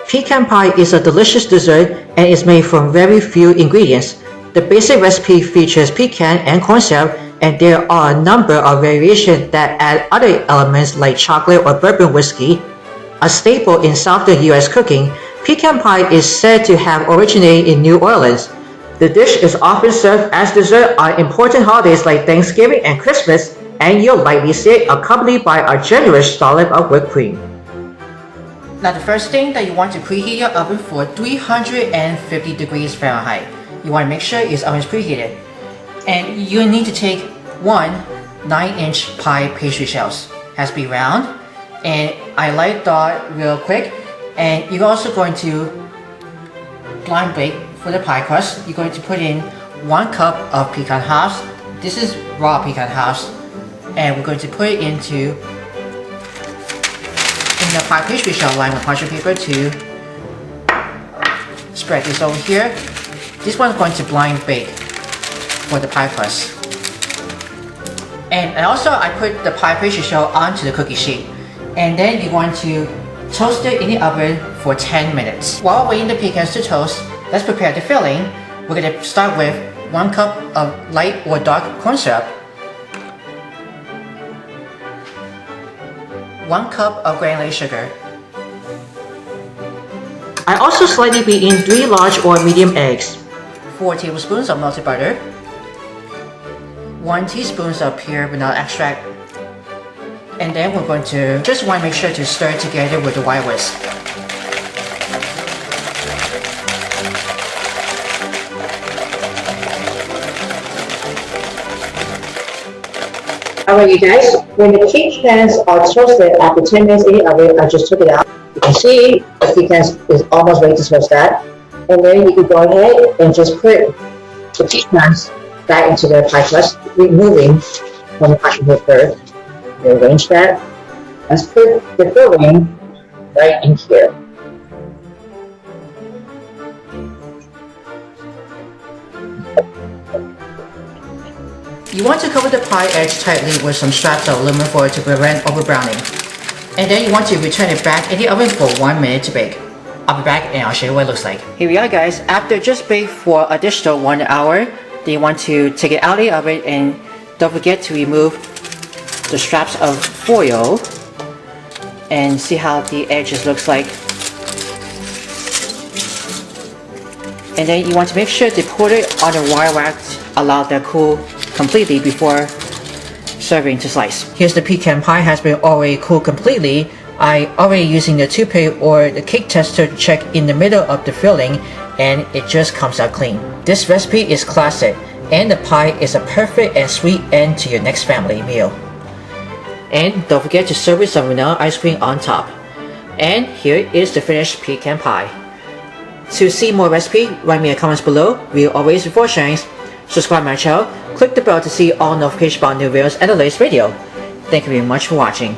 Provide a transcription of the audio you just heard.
Pecan pie is a delicious dessert and is made from very few ingredients. The basic recipe features pecan and corn syrup, and there are a number of variations that add other elements like chocolate or bourbon whiskey. A staple in Southern U.S. cooking, pecan pie is said to have originated in New Orleans. The dish is often served as dessert on important holidays like Thanksgiving and Christmas, and you'll likely see it accompanied by a generous dollop of whipped cream. Now the first thing that you want to preheat your oven for 350 degrees Fahrenheit. You want to make sure your oven is preheated. And you need to take one 9-inch pie pastry shells. Has to be round. And I light dot real quick. And you're also going to blind bake for the pie crust. You're going to put in 1 cup of pecan halves. This is raw pecan halves. And we're going to put it into the pie pastry shell lined with parchment paper to spread this over here. This one's going to blind bake for the pie crust. And also I put the pie pastry shell onto the cookie sheet. And then you want to toast it in the oven for 10 minutes. While waiting the pecans to toast, let's prepare the filling. We're going to start with 1 cup of light or dark corn syrup, 1 cup of granulated sugar. I also slightly beat in 3 large or medium eggs, 4 tablespoons of melted butter, 1 teaspoon of pure vanilla extract, and then we're going to just want to make sure to stir it together with the wire whisk. Alright you guys, when the pecans are toasted after 10 minutes in the oven, I just took it out. You can see the pecans is almost ready to toast that. And then you can go ahead and just put the pecans back into the pie crust, removing from the parchment paper. Arrange that. Let's put the filling right in here. You want to cover the pie edge tightly with some straps of aluminum foil to prevent over browning. And then you want to return it back in the oven for 1 minute to bake. I'll be back and I'll show you what it looks like. Here we are guys, after just baked for additional 1 hour, then you want to take it out of the oven and don't forget to remove the straps of foil and see how the edges looks like. And then you want to make sure to put it on a wire rack to allow that cool completely before serving to slice. Here's the pecan pie has been already cooled completely. I already using the toothpick or the cake tester to check in the middle of the filling, and it just comes out clean. This recipe is classic, and the pie is a perfect and sweet end to your next family meal. And don't forget to serve with some vanilla ice cream on top. And here is the finished pecan pie. To see more recipe, write me in the comments below. Read always before sharing. Subscribe my channel, click the bell to see all notifications about new videos and the latest video. Thank you very much for watching.